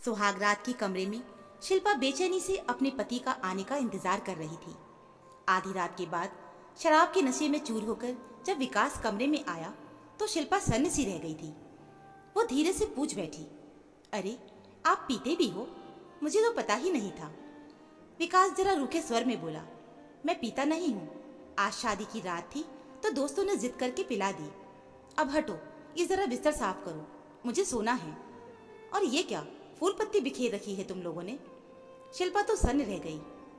सुहाग रात के कमरे में शिल्पा बेचैनी से अपने पति का आने का इंतजार कर रही थी। आधी रात के बाद शराब के नशे में चूर होकर जब विकास कमरे में आया तो शिल्पा सन्न सी रह गई थी। वो धीरे से पूछ बैठी, अरे आप पीते भी हो? मुझे तो पता ही नहीं था। विकास जरा रूखे स्वर में बोला, मैं पीता नहीं हूँ। आज शादी की रात थी तो दोस्तों ने जिद करके पिला दी। अब हटो, ये जरा बिस्तर साफ करो, मुझे सोना है। और ये क्या फूल पत्ती बिखेर रखी है तुम लोगों ने? शिल्पा तो सन्न रह गई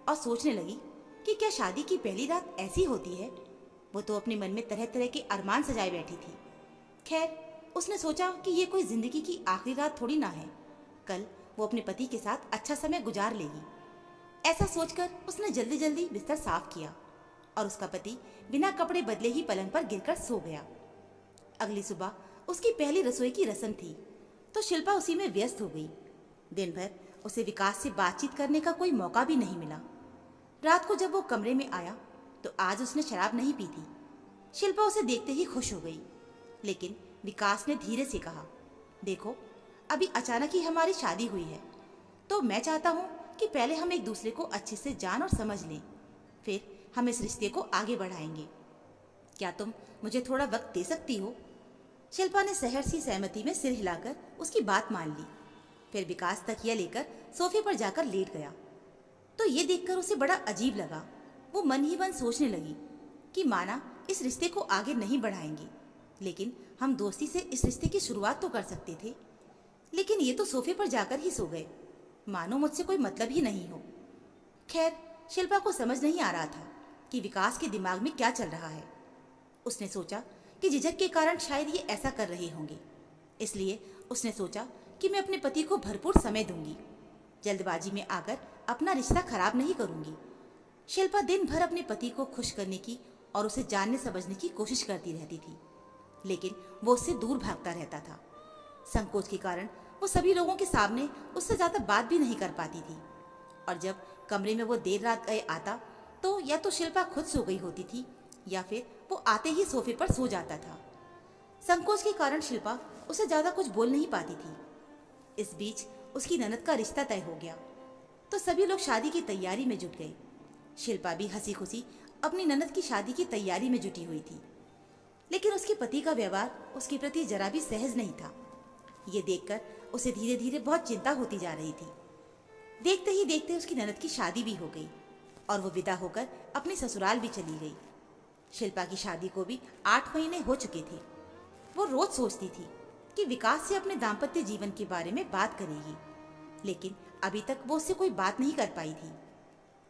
और सोचने लगी कि क्या शादी की पहली रात ऐसी होती है। वो तो अपने मन में तरह तरह के अरमान सजाए बैठी थी। खैर, उसने सोचा कि ये कोई जिंदगी की आखिरी रात थोड़ी ना है, कल वो अपने पति के साथ अच्छा समय गुजार लेगी। ऐसा सोचकर उसने जल्दी जल्दी बिस्तर साफ किया और उसका पति बिना कपड़े बदले ही पलंग पर गिरकर सो गया। अगली सुबह उसकी पहली रसोई की रस्म थी तो शिल्पा उसी में व्यस्त हो गई। दिन भर उसे विकास से बातचीत करने का कोई मौका भी नहीं मिला। रात को जब वो कमरे में आया तो आज उसने शराब नहीं पी थी। शिल्पा उसे देखते ही खुश हो गई, लेकिन विकास ने धीरे से कहा, देखो अभी अचानक ही हमारी शादी हुई है तो मैं चाहता हूँ कि पहले हम एक दूसरे को अच्छे से जान और समझ लें, फिर हम इस रिश्ते को आगे बढ़ाएंगे। क्या तुम मुझे थोड़ा वक्त दे सकती हो? शिल्पा ने सहर्षी सहमति में सिर हिलाकर उसकी बात मान ली। फिर विकास तकिया लेकर सोफे पर जाकर लेट गया तो ये देखकर उसे बड़ा अजीब लगा। वो मन ही मन सोचने लगी कि माना इस रिश्ते को आगे नहीं बढ़ाएंगे, लेकिन हम दोस्ती से इस रिश्ते की शुरुआत तो कर सकते थे। लेकिन ये तो सोफे पर जाकर ही सो गए, मानो मुझसे कोई मतलब ही नहीं हो। खैर, शिल्पा को समझ नहीं आ रहा था कि विकास के दिमाग में क्या चल रहा है। उसने सोचा कि झिझक के कारण शायद ये ऐसा कर रहे होंगे, इसलिए उसने सोचा कि मैं अपने पति को भरपूर समय दूंगी, जल्दबाजी में आकर अपना रिश्ता खराब नहीं करूंगी। शिल्पा दिन भर अपने पति को खुश करने की और उसे जानने समझने की कोशिश करती रहती थी, लेकिन वो उससे दूर भागता रहता था। संकोच के कारण वो सभी लोगों के सामने उससे ज्यादा बात भी नहीं कर पाती थी, और जब कमरे में वो देर रात गए आता तो या तो शिल्पा खुद सो गई होती थी या फिर वो आते ही सोफे पर सो जाता था। संकोच के कारण शिल्पा उसे ज्यादा कुछ बोल नहीं पाती थी। इस बीच उसकी ननद का रिश्ता तय हो गया तो सभी लोग शादी की तैयारी में जुट गए। शिल्पा भी हंसी खुशी अपनी ननद की शादी की तैयारी में जुटी हुई थी, लेकिन उसके पति का व्यवहार उसके प्रति जरा भी सहज नहीं था। ये देखकर उसे धीरे धीरे बहुत चिंता होती जा रही थी। देखते ही देखते उसकी ननद की शादी भी हो गई और वो विदा होकर अपने ससुराल भी चली गई। शिल्पा की शादी को भी 8 महीने हो चुके थे। वो रोज सोचती थी कि विकास से अपने दाम्पत्य जीवन के बारे में बात करेगी, लेकिन अभी तक वो उससे कोई बात नहीं कर पाई थी।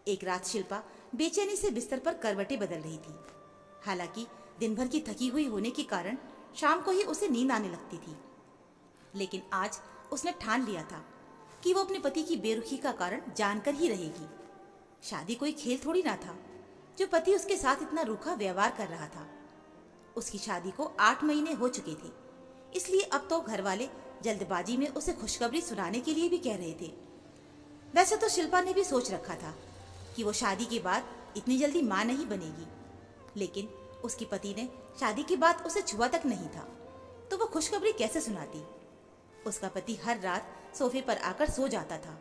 एक रात शिल्पा बेचैनी से बिस्तर पर करवटें बदल रही थी। हालांकि दिन भर की थकी हुई होने के कारण शाम को ही उसे नींद आने लगती थी, लेकिन आज उसने ठान लिया था कि वो अपने पति की बेरुखी का कारण जानकर ही रहेगी। शादी कोई खेल थोड़ी ना था जो पति उसके साथ इतना रूखा व्यवहार कर रहा था। उसकी शादी को 8 महीने हो चुके थे, इसलिए अब तो घर वाले जल्दबाजी में उसे खुशखबरी सुनाने के लिए भी कह रहे थे। वैसे तो शिल्पा ने भी सोच रखा था कि वो शादी के बाद इतनी जल्दी मां नहीं बनेगी, लेकिन उसके पति ने शादी के बाद उसे छुआ तक नहीं था तो वो खुशखबरी कैसे सुनाती। उसका पति हर रात सोफे पर आकर सो जाता था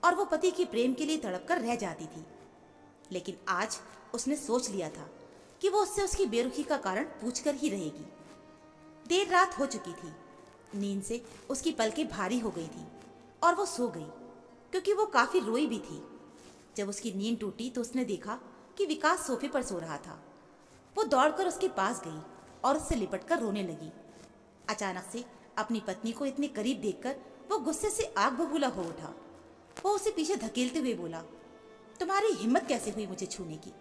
और वो पति के प्रेम के लिए तड़प कर रह जाती थी, लेकिन आज उसने सोच लिया था कि वो उससे उसकी बेरुखी का कारण पूछकर ही रहेगी। देर रात हो चुकी थी, नींद से उसकी पलकें भारी हो गई थी और वो सो गई क्योंकि वो काफी रोई भी थी। जब उसकी नींद टूटी तो उसने देखा कि विकास सोफे पर सो रहा था। वो दौड़कर उसके पास गई और उससे लिपटकर रोने लगी। अचानक से अपनी पत्नी को इतने करीब देखकर वो गुस्से से आग बबूला हो उठा। वो उसे पीछे धकेलते हुए बोला, तुम्हारी हिम्मत कैसे हुई मुझे छूने की?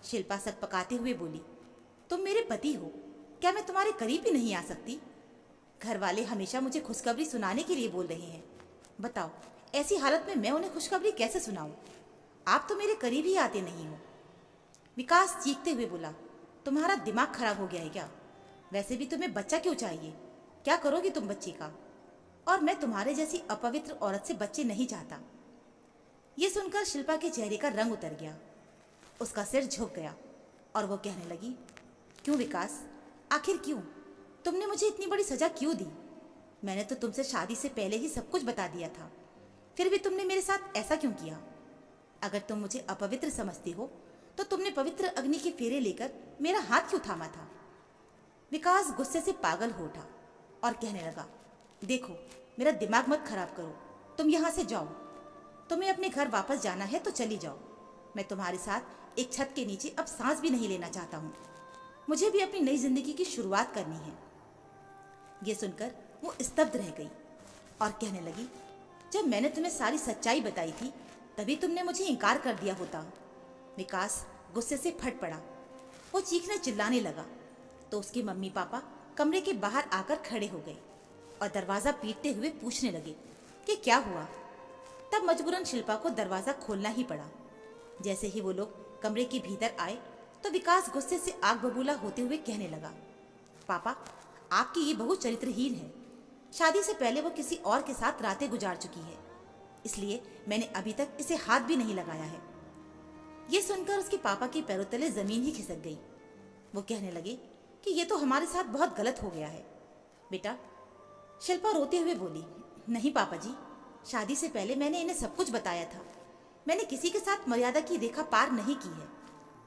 शिल्पा सकपकाते हुए बोली, तुम मेरे पति हो, क्या मैं तुम्हारे करीब भी नहीं आ सकती? घर वाले हमेशा मुझे खुशखबरी सुनाने के लिए बोल रहे हैं, बताओ ऐसी हालत में मैं उन्हें खुशखबरी कैसे सुनाऊं? आप तो मेरे करीब ही आते नहीं हो। विकास चीखते हुए बोला, तुम्हारा दिमाग खराब हो गया है क्या? वैसे भी तुम्हें बच्चा क्यों चाहिए? क्या करोगी तुम बच्चे का? और मैं तुम्हारे जैसी अपवित्र औरत से बच्चे नहीं चाहता। ये सुनकर शिल्पा के चेहरे का रंग उतर गया, उसका सिर झुक गया और वो कहने लगी, क्यों विकास, आखिर क्यों? तुमने मुझे इतनी बड़ी सजा क्यों दी? मैंने तो तुमसे शादी से पहले ही सब कुछ बता दिया था, फिर भी तुमने मेरे साथ ऐसा क्यों किया? अगर तुम मुझे अपवित्र समझती हो तो तुमने पवित्र अग्नि के फेरे लेकर मेरा हाथ क्यों थामा था? विकास गुस्से से पागल हो उठा और कहने लगा, देखो, मेरा दिमाग मत खराब करो, तुम यहाँ से जाओ। तुम्हें अपने घर वापस जाना है तो चली जाओ। मैं तुम्हारे साथ एक छत के नीचे अब सांस भी नहीं लेना चाहता हूँ। मुझे भी अपनी नई जिंदगी की शुरुआत करनी है। ये सुनकर वो स्तब्ध रह गई और कहने लगी, जब मैंने तुम्हें सारी सच्चाई बताई थी तभी तुमने मुझे इनकार कर दिया होता। विकास गुस्से से फट पड़ा। वो चीखने चिल्लाने लगा तो उसके मम्मी पापा कमरे के बाहर आकर खड़े हो गए और दरवाजा पीटते हुए पूछने लगे कि क्या हुआ। तब मजबूरन शिल्पा को दरवाजा खोलना ही पड़ा। जैसे ही वो लोग कमरे के भीतर आए तो विकास गुस्से से आग बबूला होते हुए कहने लगा, पापा, आपकी ये बहू चरित्रहीन है। शादी से पहले वो किसी और के साथ रातें गुजार चुकी है, इसलिए मैंने अभी तक इसे हाथ भी नहीं लगाया है। ये सुनकर उसके पापा के पैरों तले जमीन ही खिसक गई। वो कहने लगे कि ये तो हमारे साथ बहुत गलत हो गया है। बेटा, शिल्पा रोते हुए बोली, नहीं पापा जी, शादी से पहले मैंने इन्हें सब कुछ बताया था। मैंने किसी के साथ मर्यादा की रेखा पार नहीं की है।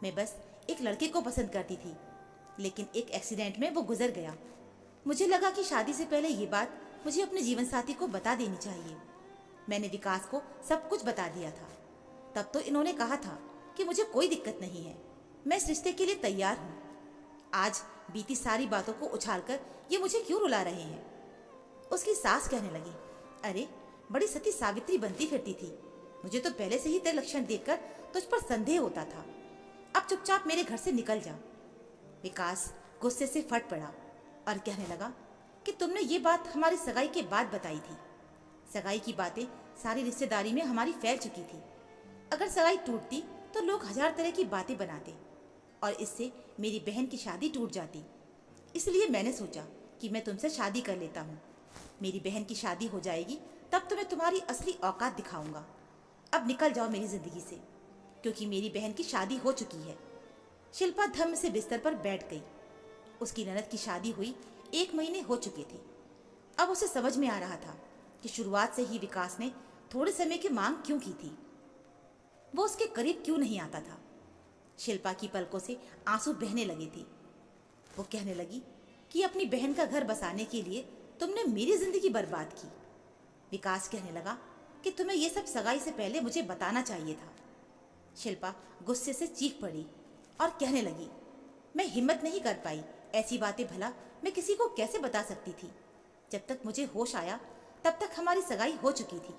मैं बस एक लड़के को पसंद करती थी, लेकिन एक एक्सीडेंट में वो गुजर गया। मुझे लगा कि शादी से पहले ये बात मुझे अपने जीवन साथी को बता देनी चाहिए। मैंने विकास को सब कुछ बता दिया था। तब तो इन्होंने कहा था कि मुझे कोई दिक्कत नहीं है, मैं इस रिश्ते के लिए तैयार हूँ। आज बीती सारी बातों को उछालकर ये मुझे क्यों रुला रहे हैं? उसकी सास कहने लगी, अरे, बड़ी सती सावित्री बनती फिरती थी। मुझे तो पहले से ही तेरे लक्षण देखकर तुझ पर संदेह होता था। अब चुपचाप मेरे घर से निकल जा। विकास गुस्से से फट पड़ा और कहने लगा कि तुमने ये बात हमारी सगाई के बाद बताई थी। सगाई की बातें सारी रिश्तेदारी में हमारी फैल चुकी थी। अगर सगाई टूटती तो लोग हजार तरह की बातें बनाते और इससे मेरी बहन की शादी टूट जाती। इसलिए मैंने सोचा कि मैं तुमसे शादी कर लेता हूँ। मेरी बहन की शादी हो जाएगी तब तो मैं तुम्हारी असली औकात दिखाऊंगा। अब निकल जाओ मेरी जिंदगी से, क्योंकि मेरी बहन की शादी हो चुकी है। शिल्पा धम्म से बिस्तर पर बैठ गई। उसकी ननद की शादी हुई 1 महीने हो चुके थे। अब उसे समझ में आ रहा था कि शुरुआत से ही विकास ने थोड़े समय की मांग क्यों की थी। वो उसके करीब क्यों नहीं आता था। शिल्पा की पलकों से आंसू बहने लगे थे। वो कहने लगी कि अपनी बहन का घर बसाने के लिए तुमने मेरी जिंदगी बर्बाद की। विकास कहने लगा कि तुम्हें यह सब सगाई से पहले मुझे बताना चाहिए था। शिल्पा गुस्से से चीख पड़ी और कहने लगी, मैं हिम्मत नहीं कर पाई। ऐसी बातें भला मैं किसी को कैसे बता सकती थी? जब तक मुझे होश आया तब तक हमारी सगाई हो चुकी थी।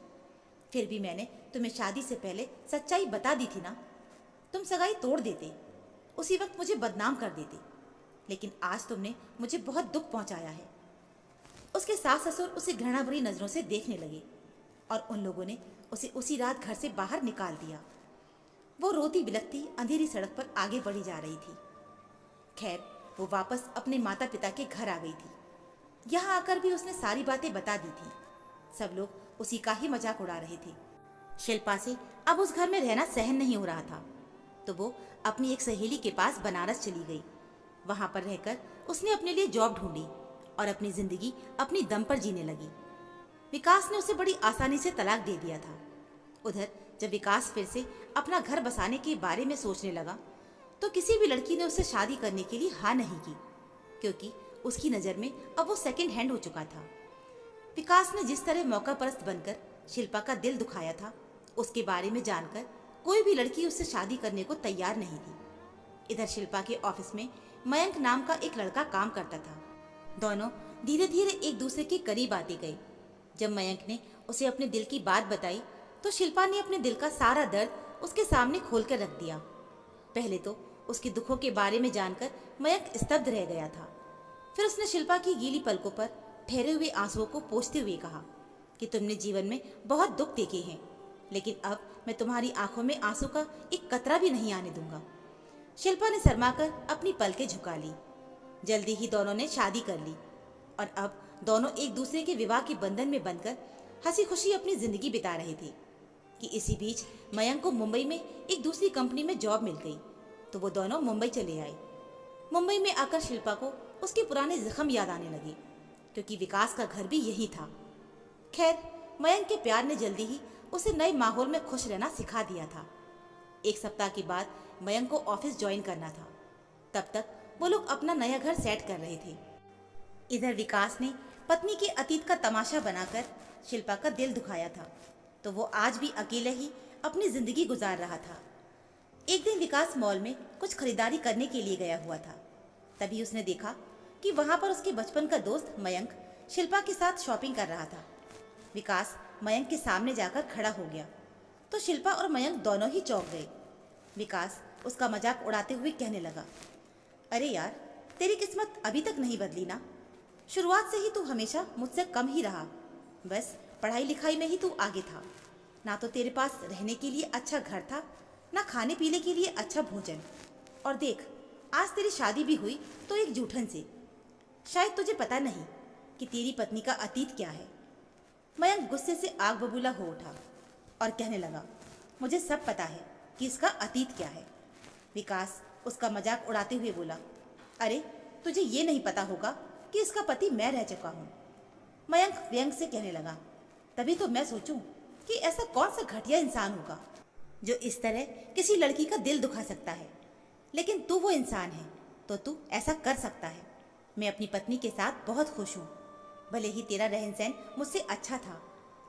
फिर भी मैंने तुम्हें शादी से पहले सच्चाई बता दी थी ना। तुम सगाई तोड़ देते, उसी वक्त मुझे बदनाम कर देते, लेकिन आज तुमने मुझे बहुत दुख पहुंचाया है। उसके सास ससुर उसे घृणा भरी नजरों से देखने लगे और उन लोगों ने उसे उसी रात घर से बाहर निकाल दिया। वो रोती बिलखती अंधेरी सड़क पर आगे बढ़ी जा रही थी। खैर, वो वापस अपने माता पिता के घर आ गई थी। यहाँ आकर भी उसने सारी बातें बता दी थी। सब लोग उसी का ही मजाक उड़ा रहे थे। शिल्पा से अब उस घर में रहना सहन नहीं हो रहा था, तो वो अपनी एक सहेली के पास बनारस चली गई। वहां पर रहकर उसने अपने लिए जॉब ढूंढी और अपनी जिंदगी अपनी दम पर जीने लगी। विकास ने उसे बड़ी आसानी से तलाक दे दिया था। उधर जब विकास फिर से अपना घर बसाने के बारे में सोचने लगा तो किसी भी लड़की ने उससे शादी करने के लिए हाँ नहीं की, क्योंकि उसकी नज़र में अब वो सेकंड हैंड हो चुका था। विकास ने जिस तरह मौका परस्त बनकर शिल्पा का दिल दुखाया था, उसके बारे में जानकर कोई भी लड़की उससे शादी करने को तैयार नहीं थी। इधर शिल्पा के ऑफिस में मयंक नाम का एक लड़का काम करता था। दोनों धीरे धीरे एक दूसरे के करीब आते गए। जब मयंक ने उसे अपने दिल की बात बताई तो शिल्पा ने अपने दिल का सारा दर्द उसके सामने खोल कर रख दिया। पहले तो उसके दुखों के बारे में जानकर मयंक स्तब्ध रह गया था। फिर उसने शिल्पा की गीली पलकों पर ठहरे हुए आंसुओं को पोंछते हुए कहा कि तुमने जीवन में बहुत दुख देखे हैं, लेकिन अब मैं तुम्हारी आंखों में आंसू का एक कतरा भी नहीं आने दूंगा। शिल्पा ने शर्माकर अपनी पलकें झुका ली। जल्दी ही दोनों ने शादी कर ली और अब दोनों एक दूसरे के विवाह के बंधन में बंधकर हंसी खुशी अपनी जिंदगी बिता रहे थे कि इसी बीच मयंक को मुंबई में एक दूसरी कंपनी में जॉब मिल गई, तो वो दोनों मुंबई चले आए। मुंबई में आकर शिल्पा को उसके पुराने जख्म याद आने लगे। क्योंकि विकास का घर भी यही था। खैर, मयंक के प्यार ने जल्दी ही उसे नए माहौल में खुश रहना सिखा दिया था। एक सप्ताह के बाद मयंक को ऑफिस ज्वाइन करना था। तब तक वो लोग अपना नया घर सेट कर रहे थे। इधर विकास ने पत्नी के अतीत का तमाशा बनाकर शिल्पा का दिल दुखाया था, तो वो आज भी अकेले ही अपनी जिंदगी गुजार रहा था। एक दिन विकास मॉल में कुछ खरीदारी करने के लिए गया हुआ था। तभी उसने देखा कि वहां पर उसके बचपन का दोस्त मयंक शिल्पा के साथ शॉपिंग कर रहा था। विकास मयंक के सामने जाकर खड़ा हो गया तो शिल्पा और मयंक दोनों ही चौंक गए। विकास उसका मजाक उड़ाते हुए कहने लगा, अरे यार, तेरी किस्मत अभी तक नहीं बदली ना। शुरुआत से ही तू हमेशा मुझसे कम ही रहा। बस पढ़ाई लिखाई में ही तू आगे था। ना तो तेरे पास रहने के लिए अच्छा घर था, ना खाने पीने के लिए अच्छा भोजन। और देख, आज तेरी शादी भी हुई तो एक जूठन से। शायद तुझे पता नहीं कि तेरी पत्नी का अतीत क्या है। मयंक गुस्से से आग बबूला हो उठा और कहने लगा, मुझे सब पता है कि इसका अतीत क्या है। विकास उसका मजाक उड़ाते हुए बोला, अरे तुझे ये नहीं पता होगा कि इसका पति मैं रह चुका हूँ। मयंक व्यंग से कहने लगा, तभी तो मैं सोचूं कि ऐसा कौन सा घटिया इंसान होगा जो इस तरह किसी लड़की का दिल दुखा सकता है। लेकिन तू वो इंसान है तो तू ऐसा कर सकता है। मैं अपनी पत्नी के साथ बहुत खुश हूँ। भले ही तेरा रहन सहन मुझसे अच्छा था,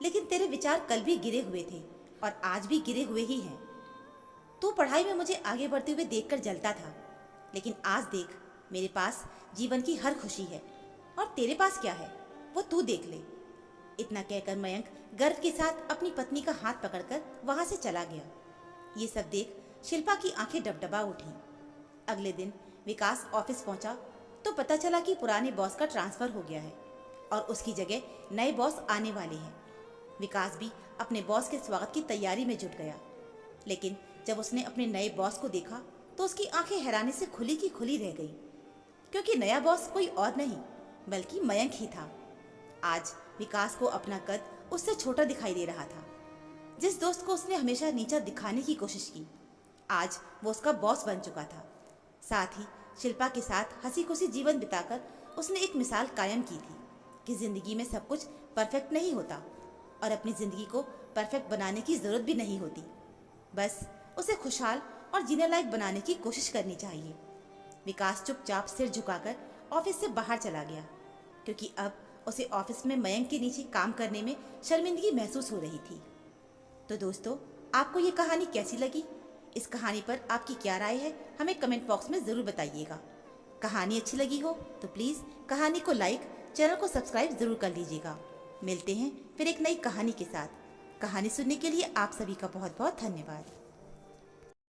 लेकिन तेरे विचार कल भी गिरे हुए थे और आज भी गिरे हुए ही हैं। तू पढ़ाई में मुझे आगे बढ़ते हुए देखकर जलता था, लेकिन आज देख, मेरे पास जीवन की हर खुशी है और तेरे पास क्या है वो तू देख ले। इतना कहकर मयंक गर्व के साथ अपनी पत्नी का हाथ पकड़कर वहां से चला गया। ये सब देख शिल्पा की आंखें डबडबा उठी। अगले दिन विकास ऑफिस पहुंचा तो पता चला कि पुराने बॉस का ट्रांसफर हो गया है और उसकी जगह नए बॉस आने वाले हैं। विकास भी अपने बॉस के स्वागत की तैयारी में जुट गया, लेकिन जब उसने अपने नए बॉस को देखा तो उसकी आंखें हैरानी से खुली की खुली रह गई, क्योंकि नया बॉस कोई और नहीं बल्कि मयंक ही था। आज विकास को अपना कद उससे छोटा दिखाई दे रहा था। जिस दोस्त को उसने हमेशा नीचा दिखाने की कोशिश की, आज वो उसका बॉस बन चुका था। साथ ही शिल्पा के साथ हंसी खुशी जीवन बिताकर उसने एक मिसाल कायम की थी कि जिंदगी में सब कुछ परफेक्ट नहीं होता और अपनी जिंदगी को परफेक्ट बनाने की जरूरत भी नहीं होती। बस उसे खुशहाल और जीने लायक बनाने की कोशिश करनी चाहिए। विकास चुपचाप सिर झुकाकर ऑफिस से बाहर चला गया, क्योंकि अब उसे ऑफिस में मयंक के नीचे काम करने में शर्मिंदगी महसूस हो रही थी। तो दोस्तों, आपको ये कहानी कैसी लगी? इस कहानी पर आपकी क्या राय है, हमें कमेंट बॉक्स में ज़रूर बताइएगा। कहानी अच्छी लगी हो तो प्लीज़ कहानी को लाइक, चैनल को सब्सक्राइब ज़रूर कर लीजिएगा। मिलते हैं फिर एक नई कहानी के साथ। कहानी सुनने के लिए आप सभी का बहुत बहुत धन्यवाद।